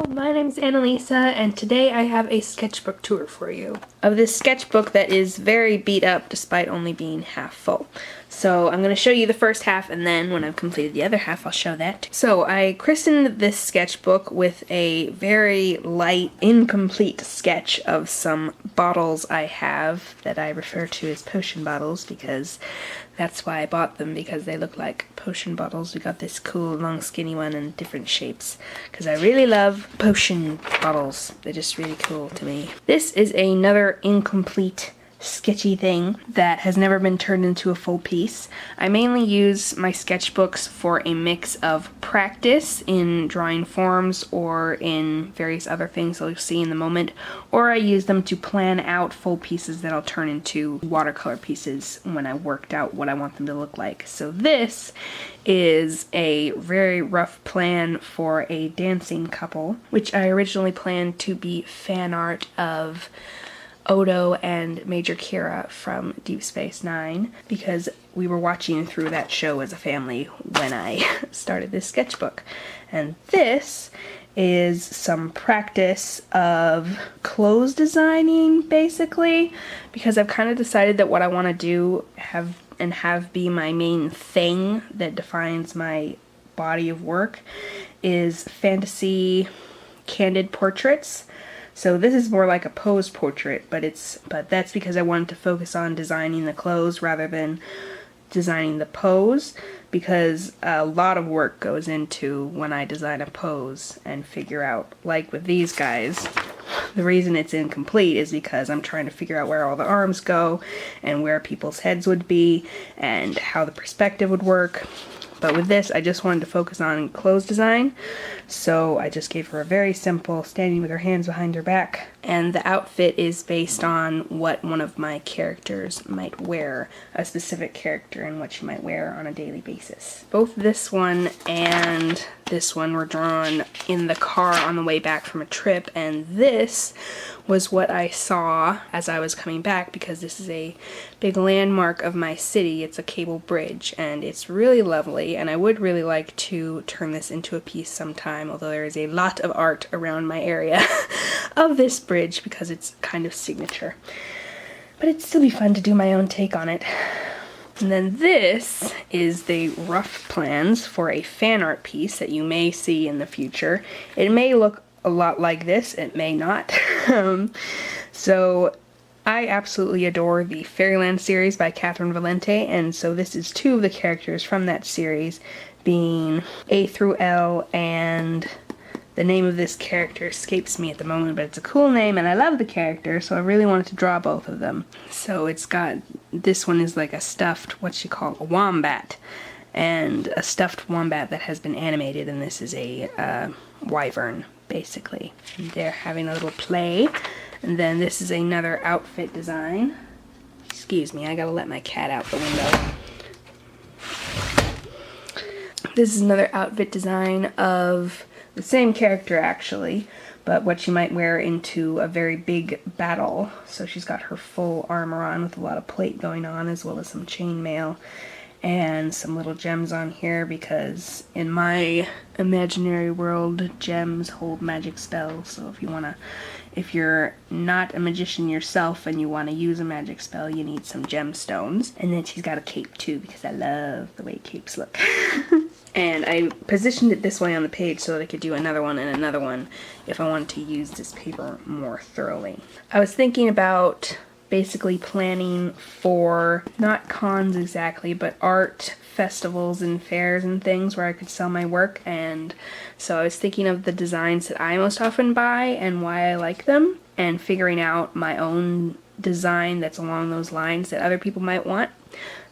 my name's Annalisa, and today I have a sketchbook tour for you of this sketchbook that is very beat up despite only being half full. So I'm going to show you the first half, and then when I've completed the other half I'll show that. So I christened this sketchbook with a very light, incomplete sketch of some bottles I have that I refer to as potion bottles because that's why I bought them, because they look like potion bottles. We got this cool long skinny one in different shapes because I really love potion bottles. They're just really cool to me. This is another incomplete sketchy thing that has never been turned into a full piece. I mainly use my sketchbooks for a mix of practice in drawing forms or in various other things that you'll see in the moment, or I use them to plan out full pieces that I'll turn into watercolor pieces when I worked out what I want them to look like. So this is a very rough plan for a dancing couple, which I originally planned to be fan art of Odo and Major Kira from Deep Space Nine, because we were watching through that show as a family when I started this sketchbook. And this is some practice of clothes designing, basically, because I've kind of decided that what I want to do have be my main thing that defines my body of work is fantasy candid portraits. So this is more like a pose portrait, but that's because I wanted to focus on designing the clothes rather than designing the pose, because a lot of work goes into when I design a pose and figure out, like with these guys, the reason it's incomplete is because I'm trying to figure out where all the arms go and where people's heads would be and how the perspective would work. But with this, I just wanted to focus on clothes design, so I just gave her a very simple standing with her hands behind her back. And the outfit is based on what one of my characters might wear, a specific character, and what she might wear on a daily basis. Both this one and this one were drawn in the car on the way back from a trip, and this was what I saw as I was coming back, because this is a big landmark of my city. It's a cable bridge, and it's really lovely, and I would really like to turn this into a piece sometime, although there is a lot of art around my area of this bridge because it's kind of signature. But it'd still be fun to do my own take on it. And then this is the rough plans for a fan art piece that you may see in the future. It may look a lot like this, it may not. So I absolutely adore the Fairyland series by Catherine Valente, and so this is two of the characters from that series, being A through L, and the name of this character escapes me at the moment, but it's a cool name and I love the character, so I really wanted to draw both of them. So it's got, this one is like a stuffed, what she called a wombat, and a stuffed wombat that has been animated, and this is a wyvern, basically. And they're having a little play. And then this is another outfit design. Excuse me, I gotta let my cat out the window. This is another outfit design of the same character, actually, but what she might wear into a very big battle. So she's got her full armor on with a lot of plate going on, as well as some chainmail and some little gems on here, because in my imaginary world, gems hold magic spells. So if you're not a magician yourself and you want to use a magic spell, you need some gemstones. And then she's got a cape too, because I love the way capes look. And I positioned it this way on the page so that I could do another one and another one if I wanted to use this paper more thoroughly. I was thinking about basically planning for, not cons exactly, but art festivals and fairs and things where I could sell my work, and so I was thinking of the designs that I most often buy and why I like them, and figuring out my own design that's along those lines that other people might want.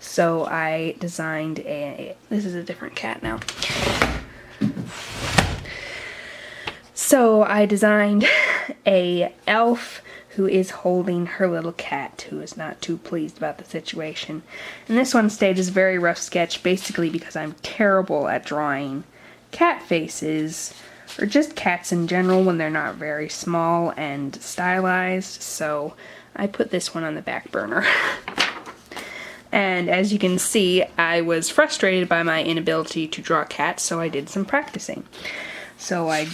So I designed this is a different cat now. So I designed a elf who is holding her little cat, who is not too pleased about the situation. And this one stayed as a very rough sketch, basically because I'm terrible at drawing cat faces, or just cats in general when they're not very small and stylized, so I put this one on the back burner. And as you can see, I was frustrated by my inability to draw cats, so I did some practicing. So I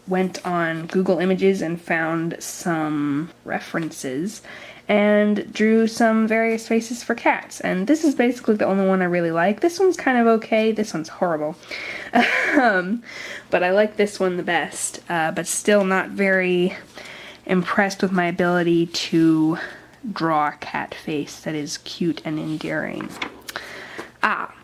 went on Google Images and found some references and drew some various faces for cats. And this is basically the only one I really like. This one's kind of okay. This one's horrible. But I like this one the best, but still not very impressed with my ability to draw a cat face that is cute and endearing.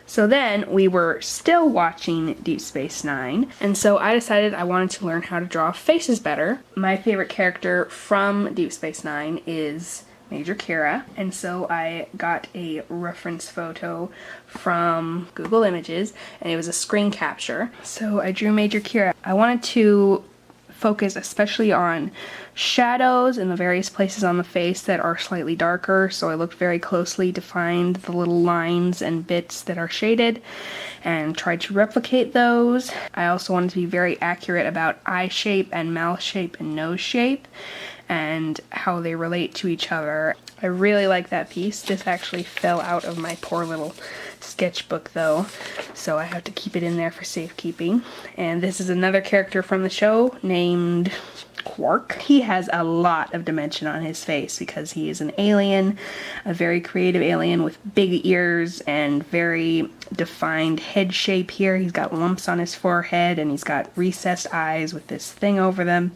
So then we were still watching Deep Space Nine, and so I decided I wanted to learn how to draw faces better. My favorite character from Deep Space Nine is Major Kira, and so I got a reference photo from Google Images, and it was a screen capture. So I drew Major Kira. I wanted to focus especially on shadows in the various places on the face that are slightly darker, so I looked very closely to find the little lines and bits that are shaded and tried to replicate those. I also wanted to be very accurate about eye shape and mouth shape and nose shape and how they relate to each other. I really like that piece. This actually fell out of my poor little sketchbook though, so I have to keep it in there for safekeeping. And this is another character from the show named Quark. He has a lot of dimension on his face because he is an alien, a very creative alien with big ears and very defined head shape here. He's got lumps on his forehead and he's got recessed eyes with this thing over them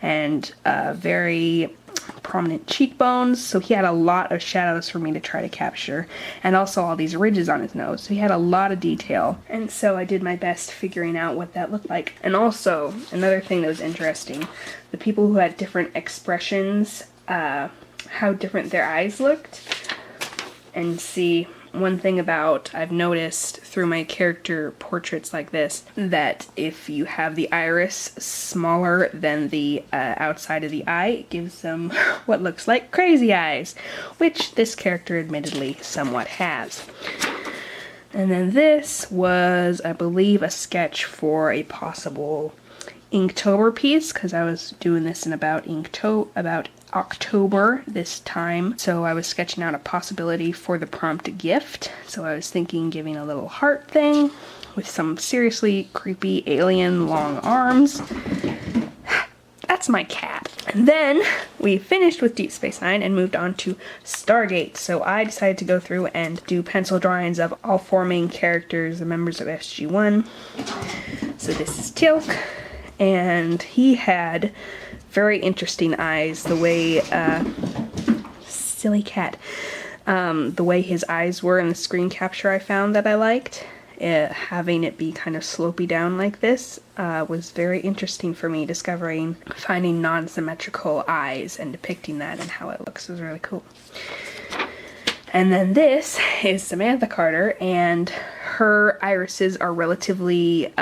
and very prominent cheekbones, so he had a lot of shadows for me to try to capture, and also all these ridges on his nose, so he had a lot of detail, and so I did my best figuring out what that looked like. And also, another thing that was interesting, the people who had different expressions, how different their eyes looked. And see, one thing I've noticed through my character portraits like this, that if you have the iris smaller than the outside of the eye, it gives them what looks like crazy eyes, which this character admittedly somewhat has. And then this was, I believe, a sketch for a possible Inktober piece, because I was doing this in about October this time, so I was sketching out a possibility for the prompt gift. So I was thinking giving a little heart thing with some seriously creepy alien long arms. That's my cat. And then we finished with Deep Space Nine and moved on to Stargate. So I decided to go through and do pencil drawings of all four main characters, the members of SG-1. So this is Teal'c, and he had very interesting eyes, the way, silly cat, the way his eyes were in the screen capture I found that I liked. Having it be kind of slopey down like this was very interesting for me, finding non-symmetrical eyes and depicting that and how it looks was really cool. And then this is Samantha Carter, and her irises are relatively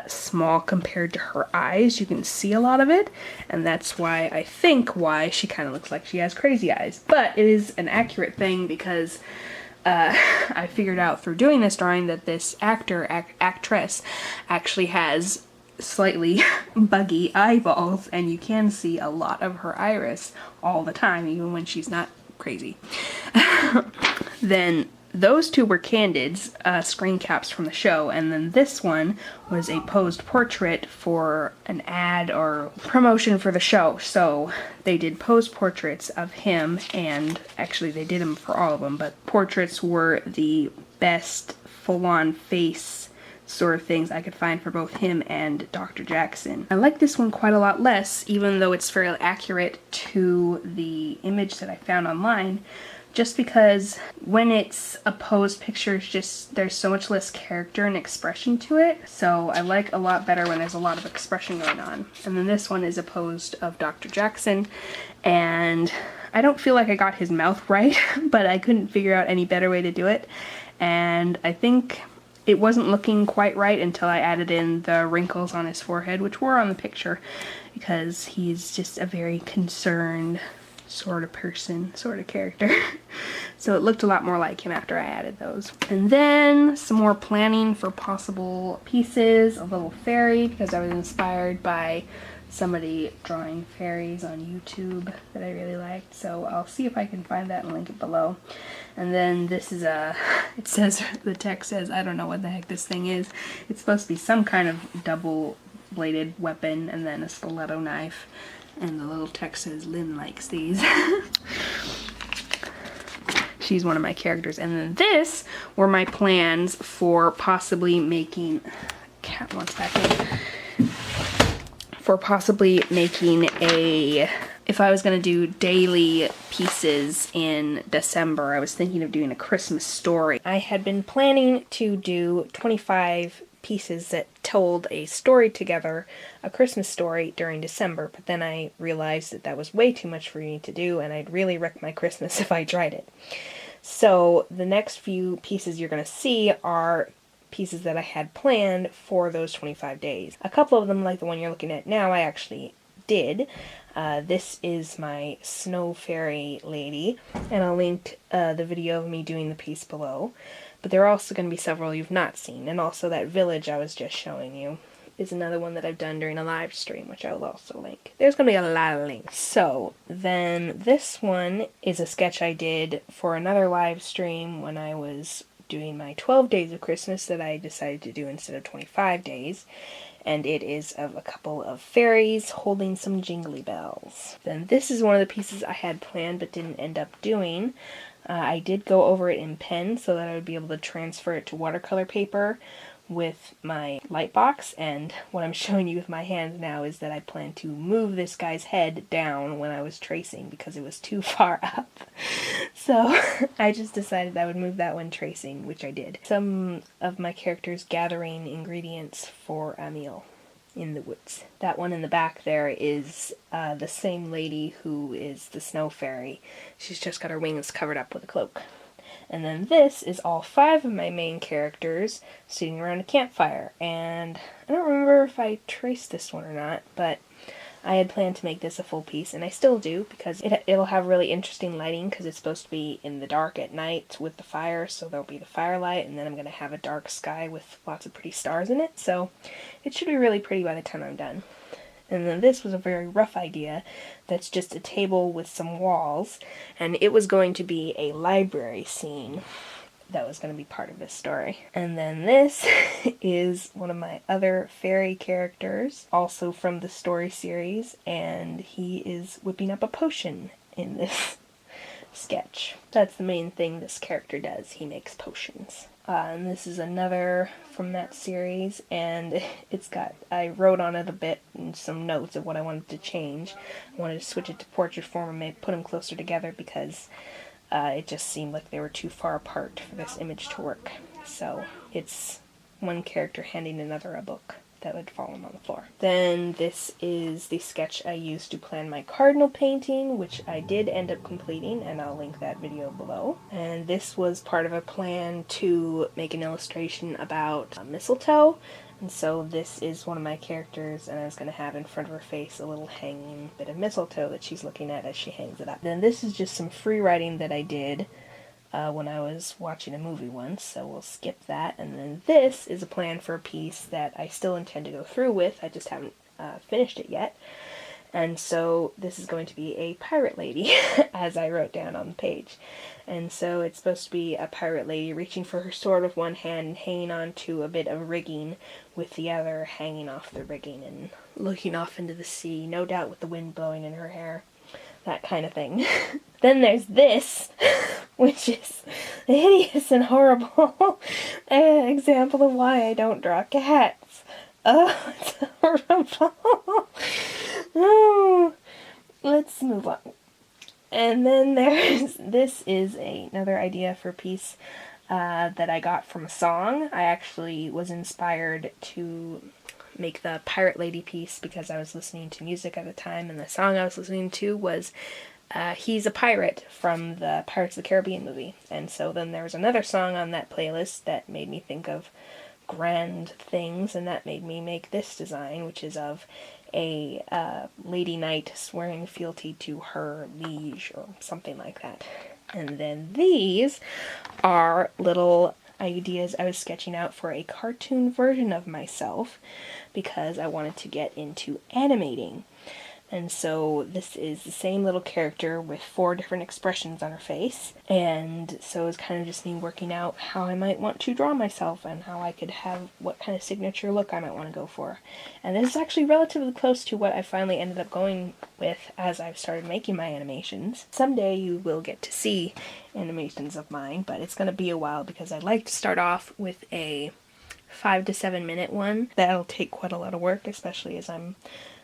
small compared to her eyes. You can see a lot of it, and that's why she kind of looks like she has crazy eyes. But it is an accurate thing because I figured out through doing this drawing that this actress actually has slightly buggy eyeballs, and you can see a lot of her iris all the time, even when she's not crazy. Then those two were candids, screen caps from the show, and then this one was a posed portrait for an ad or promotion for the show. So they did posed portraits of him, and actually they did them for all of them, but portraits were the best full-on face sort of things I could find for both him and Dr. Jackson. I like this one quite a lot less, even though it's fairly accurate to the image that I found online, just because when it's a posed picture, there's so much less character and expression to it. So I like a lot better when there's a lot of expression going on. And then this one is a posed of Dr. Jackson, and I don't feel like I got his mouth right, but I couldn't figure out any better way to do it. And I think it wasn't looking quite right until I added in the wrinkles on his forehead, which were on the picture, because he's just a very concerned sort of person, sort of character. So it looked a lot more like him after I added those. And then some more planning for possible pieces, a little fairy, because I was inspired by somebody drawing fairies on YouTube that I really liked, so I'll see if I can find that and link it below. And then this is it says, the text says, I don't know what the heck this thing is. It's supposed to be some kind of double bladed weapon, and then a stiletto knife. And the little text says, Lynn likes these. She's one of my characters. And then this were my plans for possibly making, cat wants back in, for possibly making a, if I was going to do daily pieces in December, I was thinking of doing a Christmas story. I had been planning to do 25 pieces that told a story together, a Christmas story, during December, but then I realized that that was way too much for me to do, and I'd really wreck my Christmas if I tried it. So the next few pieces you're going to see are pieces that I had planned for those 25 days. A couple of them, like the one you're looking at now, I actually did. This is my snow fairy lady, and I'll link the video of me doing the piece below. But there are also going to be several you've not seen, and also that village I was just showing you is another one that I've done during a live stream, which I will also link. There's going to be a lot of links. So then this one is a sketch I did for another live stream when I was doing my 12 days of Christmas that I decided to do instead of 25 days. And it is of a couple of fairies holding some jingly bells. Then this is one of the pieces I had planned but didn't end up doing. I did go over it in pen so that I would be able to transfer it to watercolor paper with my light box, and what I'm showing you with my hands now is that I plan to move this guy's head down when I was tracing because it was too far up. So I just decided I would move that when tracing, which I did. Some of my characters gathering ingredients for a meal in the woods. That one in the back there is the same lady who is the snow fairy. She's just got her wings covered up with a cloak. And then this is all 5 of my main characters sitting around a campfire. And I don't remember if I traced this one or not, but I had planned to make this a full piece, and I still do, because it'll have really interesting lighting, because it's supposed to be in the dark at night with the fire, so there'll be the firelight, and then I'm going to have a dark sky with lots of pretty stars in it, so it should be really pretty by the time I'm done. And then this was a very rough idea that's just a table with some walls, and it was going to be a library scene that was going to be part of this story. And then this is one of my other fairy characters, also from the story series, and he is whipping up a potion in this sketch. That's the main thing this character does, he makes potions. And this is another from that series, and it's got, I wrote on it a bit and some notes of what I wanted to change. I wanted to switch it to portrait form and maybe put them closer together because it just seemed like they were too far apart for this image to work. So it's one character handing another a book that would fall on the floor. Then this is the sketch I used to plan my cardinal painting, which I did end up completing, and I'll link that video below. And this was part of a plan to make an illustration about mistletoe, and so this is one of my characters, and I was going to have in front of her face a little hanging bit of mistletoe that she's looking at as she hangs it up. Then this is just some free writing that I did when I was watching a movie once, so we'll skip that. And then this is a plan for a piece that I still intend to go through with, I just haven't finished it yet. And so this is going to be a pirate lady, as I wrote down on the page. And so it's supposed to be a pirate lady reaching for her sword with one hand and hanging on to a bit of rigging with the other, hanging off the rigging and looking off into the sea, no doubt with the wind blowing in her hair. That kind of thing. Then there's this, which is a hideous and horrible example of why I don't draw cats. Oh, it's horrible. Oh, let's move on. And then this is another idea for a piece that I got from a song. I actually was inspired to make the pirate lady piece because I was listening to music at the time, and the song I was listening to was He's a Pirate from the Pirates of the Caribbean movie. And so then there was another song on that playlist that made me think of grand things, and that made me make this design, which is of a lady knight swearing fealty to her liege or something like that. And then these are little ideas I was sketching out for a cartoon version of myself because I wanted to get into animating. And so this is the same little character with 4 different expressions on her face. And so it's kind of just me working out how I might want to draw myself and how I could have what kind of signature look I might want to go for. And this is actually relatively close to what I finally ended up going with as I've started making my animations. Someday you will get to see animations of mine, but it's going to be a while because I'd like to start off with a 5 to 7 minute one. That'll take quite a lot of work, especially as I'm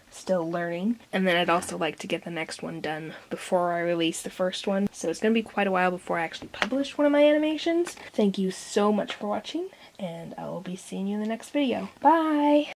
still learning. And then I'd also like to get the next one done before I release the first one. So it's going to be quite a while before I actually publish one of my animations. Thank you so much for watching, and I will be seeing you in the next video. Bye!